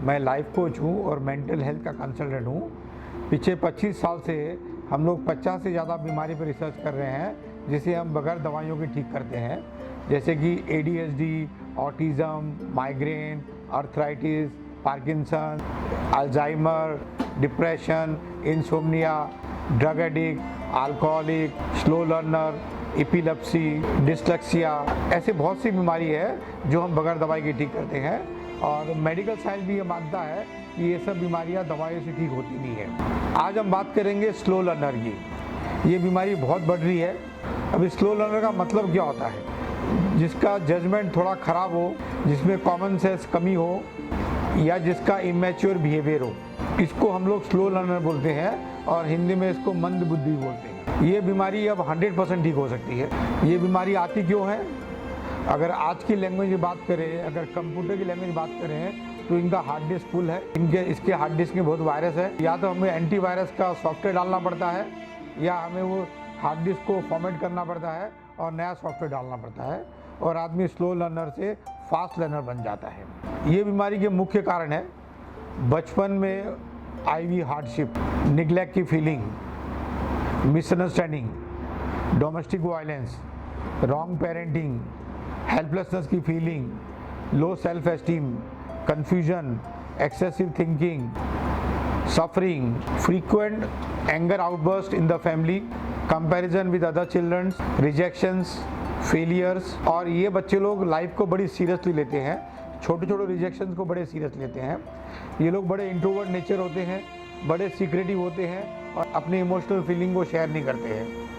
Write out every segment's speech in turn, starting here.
मैं life coach हूँ और मेंटल हेल्थ का कंसल्टेंट हूँ। पिछले 25 साल से हम लोग 50 से ज़्यादा बीमारी पर रिसर्च कर रहे हैं जिसे हम बगैर दवाइयों के ठीक करते हैं, जैसे कि ADHD, autism, migraine, arthritis, Parkinson, Alzheimer, depression, insomnia, drug addict, alcoholic, slow learner, epilepsy, dyslexia, ऐसे बहुत सी बीमारी है जो हम बगैर दवाई के ठीक करते हैं। और मेडिकल साइंस भी ये मानता है कि ये सब बीमारियां दवाइयों से ठीक होती नहीं है। आज हम बात करेंगे स्लो लर्नर की। ये बीमारी बहुत बढ़ रही है। अब स्लो लर्नर का मतलब क्या होता है? जिसका जजमेंट थोड़ा ख़राब हो, जिसमें कॉमन सेंस कमी हो या जिसका इमेच्योर बिहेवियर हो, इसको हम लोग स्लो लर्नर बोलते हैं और हिंदी में इसको मंद बुद्धि बोलते हैं। ये बीमारी अब 100% ठीक हो सकती है। ये बीमारी आती क्यों है? अगर आज की लैंग्वेज की बात करें, अगर कंप्यूटर की लैंग्वेज बात करें तो इनका हार्ड डिस्क फुल है। इसके हार्ड डिस्क में बहुत वायरस है। या तो हमें एंटीवायरस का सॉफ्टवेयर डालना पड़ता है या हमें वो हार्ड डिस्क को फॉर्मेट करना पड़ता है और नया सॉफ्टवेयर डालना पड़ता है और आदमी स्लो लर्नर से फास्ट लर्नर बन जाता है। ये बीमारी के मुख्य कारण है बचपन में IV हार्डशिप, निग्लेक्ट की feeling, misunderstanding, domestic violence, wrong parenting, helplessness की feeling, low self esteem, confusion, excessive thinking, suffering, frequent anger outburst in the family, comparison with other childrens, rejections, failures. और ये बच्चे लोग लाइफ को बड़ी seriously लेते हैं, छोटे छोटे रिजेक्शंस को बड़े सीरियस लेते हैं। ये लोग बड़े इंट्रोवर्ट नेचर होते हैं, बड़े सीक्रेटिव होते हैं और अपने इमोशनल फीलिंग को शेयर नहीं करते हैं।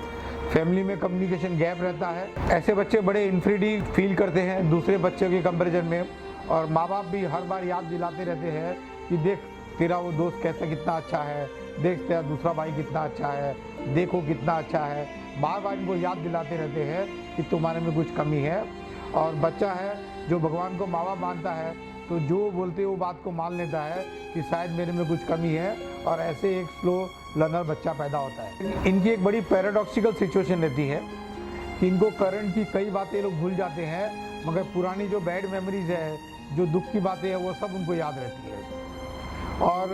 फैमिली में कम्युनिकेशन गैप रहता है। ऐसे बच्चे बड़े इन्फीरिटी फील करते हैं दूसरे बच्चों के कंपैरिजन में और माँ बाप भी हर बार याद दिलाते रहते हैं कि देख तेरा वो दोस्त कैसा कितना अच्छा है, देख तेरा दूसरा भाई कितना अच्छा है, देखो कितना अच्छा है। बार बार इनको याद दिलाते रहते हैं कि तुम्हारे में कुछ कमी है। और बच्चा है जो भगवान को माँ बाप मानता है तो जो बोलते वो बात को मान लेता है कि शायद मेरे में कुछ कमी है और ऐसे एक स्लो लर्नर बच्चा पैदा होता है। इनकी एक बड़ी पैराडॉक्सिकल सिचुएशन रहती है कि इनको करंट की कई बातें लोग भूल जाते हैं, मगर पुरानी जो बैड मेमोरीज है, जो दुख की बातें हैं, वो सब उनको याद रहती है और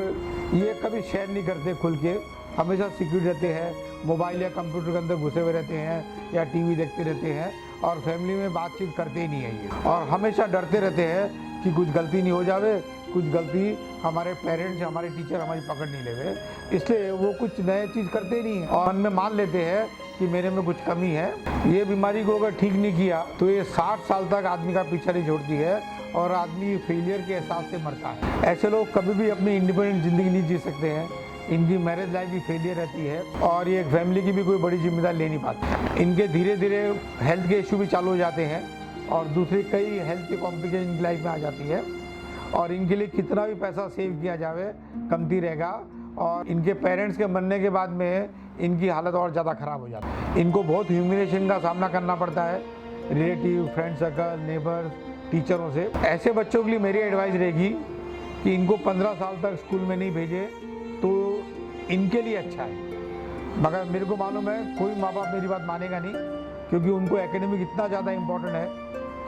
ये कभी शेयर नहीं करते खुल के, हमेशा सीक्रेट रहते हैं, मोबाइल या कंप्यूटर के अंदर घुसे हुए रहते हैं या TV देखते रहते हैं और फैमिली में बातचीत करते ही नहीं है ये। और हमेशा डरते रहते हैं कि कुछ गलती नहीं हो जावे, कुछ गलती हमारे पेरेंट्स, हमारे टीचर हमारी पकड़ नहीं लेवे, इसलिए वो कुछ नए चीज़ करते नहीं हैं और मन में मान लेते हैं कि मेरे में कुछ कमी है। ये बीमारी को अगर ठीक नहीं किया तो ये 60 साल तक आदमी का पीछा नहीं छोड़ती है और आदमी फेलियर के एहसास से मरता है। ऐसे लोग कभी भी अपनी इंडिपेंडेंट ज़िंदगी नहीं जी सकते हैं। इनकी मैरिज लाइफ भी फेलियर रहती है और ये फैमिली की भी कोई बड़ी जिम्मेदारी ले नहीं पाते। इनके धीरे धीरे हेल्थ के इशू भी चालू हो जाते हैं और दूसरी कई हेल्थ के कॉम्प्लिकेशन इनकी लाइफ में आ जाती है और इनके लिए कितना भी पैसा सेव किया जावे कमती रहेगा और इनके पेरेंट्स के मरने के बाद में इनकी हालत और ज़्यादा ख़राब हो जाती है। इनको बहुत ह्यूमिलेशन का सामना करना पड़ता है रिलेटिव, फ्रेंड सर्कल, नेबर्स, टीचरों से। ऐसे बच्चों के लिए मेरी एडवाइस रहेगी कि इनको 15 साल तक स्कूल में नहीं भेजे तो इनके लिए अच्छा है। मगर मेरे को मालूम है कोई माँ बाप मेरी बात मानेगा नहीं, क्योंकि उनको एकेडमिक इतना ज़्यादा इम्पोर्टेंट है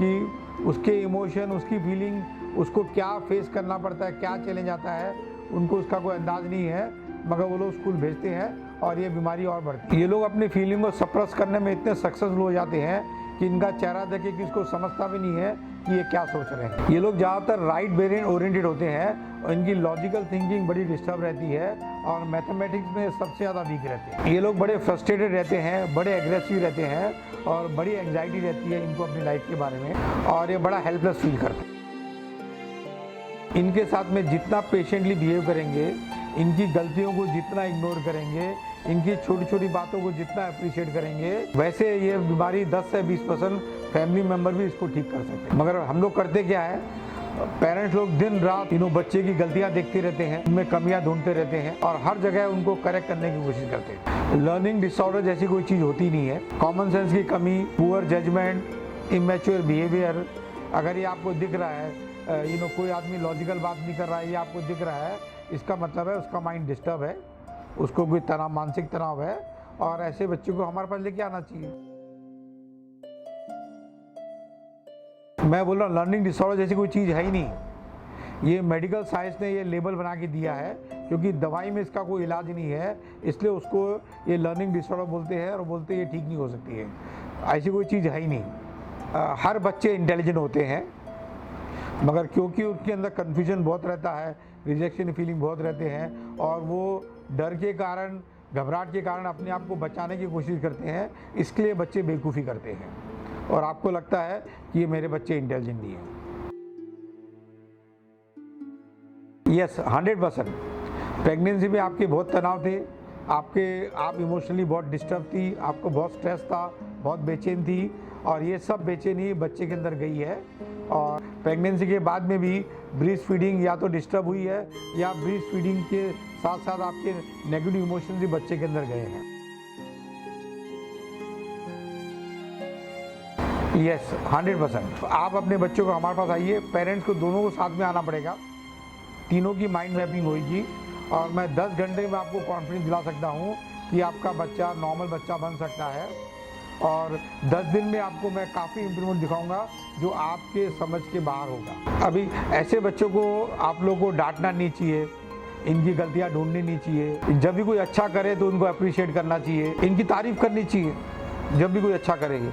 कि उसके इमोशन, उसकी फीलिंग, उसको क्या फेस करना पड़ता है, क्या चैलेंज आता है, उनको उसका कोई अंदाज़ नहीं है, मगर वो लोग स्कूल भेजते हैं और ये बीमारी और बढ़ती है। ये लोग अपनी फीलिंग को सप्रेस करने में इतने सक्सेसफुल हो जाते हैं कि इनका चेहरा देखे कि इसको समझता भी नहीं है कि ये क्या सोच रहे हैं। ये लोग ज़्यादातर राइट ब्रेन ओरिएंटेड होते हैं और इनकी लॉजिकल थिंकिंग बड़ी डिस्टर्ब रहती है और मैथमेटिक्स में सबसे ज़्यादा वीक रहते हैं। ये लोग बड़े फ्रस्ट्रेटेड रहते हैं, बड़े एग्रेसिव रहते हैं और बड़ी एंग्जाइटी रहती है इनको अपनी लाइफ के बारे में और ये बड़ा हेल्पलेस फील करते हैं। इनके साथ में जितना पेशेंटली बिहेव करेंगे, इनकी गलतियों को जितना इग्नोर करेंगे, इनकी छोटी छोटी बातों को जितना अप्रिशिएट करेंगे, वैसे ये बीमारी 10 से 20% फैमिली मेम्बर भी इसको ठीक कर सकते हैं। मगर हम लोग करते क्या है, पेरेंट्स लोग दिन रात बच्चे की गलतियां देखते रहते हैं, उनमें कमियां ढूंढते रहते हैं और हर जगह उनको करेक्ट करने की कोशिश करते हैं। लर्निंग डिसऑर्डर जैसी कोई चीज़ होती नहीं है। कॉमन सेंस की कमी, पुअर जजमेंट, इमेच्योर बिहेवियर, अगर ये आपको दिख रहा है कोई आदमी लॉजिकल बात नहीं कर रहा है, ये आपको दिख रहा है, इसका मतलब है उसका माइंड डिस्टर्ब है, उसको कोई तनाव, मानसिक तनाव है और ऐसे बच्चों को हमारे पास लेके आना चाहिए। मैं बोल रहा हूँ लर्निंग डिसऑर्डर जैसी कोई चीज़ है ही नहीं। ये मेडिकल साइंस ने ये लेबल बना के दिया है, क्योंकि दवाई में इसका कोई इलाज नहीं है, इसलिए उसको ये लर्निंग डिसऑर्डर बोलते हैं और बोलते हैं ये ठीक नहीं हो सकती है। ऐसी कोई चीज़ है ही नहीं। हर बच्चे इंटेलिजेंट होते हैं, मगर क्योंकि उनके अंदर कन्फ्यूजन बहुत रहता है, रिजेक्शन फीलिंग बहुत रहते हैं, और वो डर के कारण, घबराहट के कारण अपने आप को बचाने की कोशिश करते हैं, इसके लिए बच्चे बेवकूफ़ी करते हैं और आपको लगता है कि ये मेरे बच्चे इंटेलिजेंट नहीं हैं। यस, 100%। प्रेगनेंसी में आपके बहुत तनाव थे, आप इमोशनली बहुत डिस्टर्ब थी, आपको बहुत स्ट्रेस था, बहुत बेचैन थी, और ये सब बेचैनी बच्चे के अंदर गई है। और प्रेगनेंसी के बाद में भी ब्रीस्ट फीडिंग या तो डिस्टर्ब हुई है, या ब्रीस्ट फीडिंग के साथ साथ आपके नेगेटिव इमोशंस भी बच्चे के अंदर गए हैं। यस, 100%। आप अपने बच्चों को हमारे पास आइए, पेरेंट्स को दोनों को साथ में आना पड़ेगा, तीनों की माइंड मैपिंग होगी, और मैं 10 घंटे में आपको कॉन्फिडेंस दिला सकता हूँ कि आपका बच्चा नॉर्मल बच्चा बन सकता है। और 10 दिन में आपको मैं काफ़ी इम्प्रूवमेंट दिखाऊंगा जो आपके समझ के बाहर होगा। अभी ऐसे बच्चों को आप लोगों को डांटना नहीं चाहिए, इनकी गलतियाँ ढूंढनी नहीं चाहिए। जब भी कोई अच्छा करे तो उनको अप्रिशिएट करना चाहिए, इनकी तारीफ़ करनी चाहिए जब भी कोई अच्छा करेगी,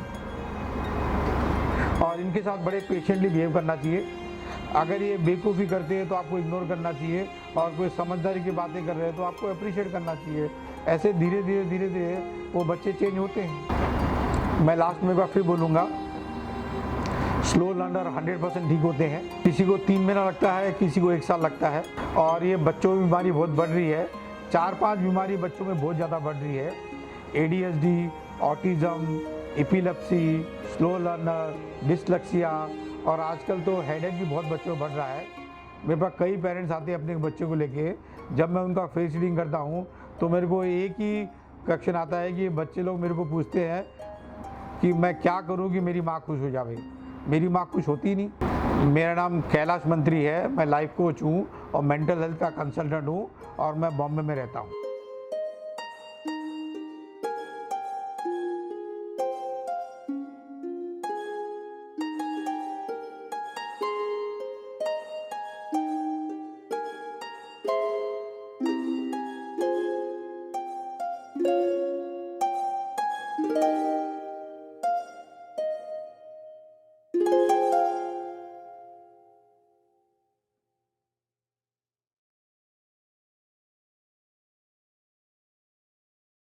और इनके साथ बड़े पेशेंटली बिहेव करना चाहिए। अगर ये बेवकूफ़ी करते हैं तो आपको इग्नोर करना चाहिए, और कोई समझदारी की बातें कर रहे हैं तो आपको अप्रिशिएट करना चाहिए। ऐसे धीरे धीरे वो बच्चे चेंज होते हैं। मैं लास्ट में एक बार फिर बोलूँगा, स्लो लर्नर 100% ठीक होते हैं। किसी को 3 महीना लगता है, किसी को 1 साल लगता है, और ये बच्चों में बीमारी बहुत बढ़ रही है। 4-5 बीमारी बच्चों में बहुत ज़्यादा बढ़ रही है। ADHD, autism, epilepsy, slow learner, dyslexia, और आजकल तो हेडेक भी बहुत बच्चों में बढ़ रहा है। मेरे पास कई पेरेंट्स आते हैं अपने बच्चों को लेके, जब मैं उनका फेस रीडिंग करता हूँ तो मेरे को एक ही क्वेश्चन आता है कि बच्चे लोग मेरे को पूछते हैं कि मैं क्या करूं कि मेरी माँ खुश हो जाए। मेरी माँ खुश होती नहीं। मेरा नाम कैलाश मंत्री है, मैं लाइफ कोच हूँ और मेंटल हेल्थ का कंसल्टेंट हूँ, और मैं बॉम्बे में रहता हूँ।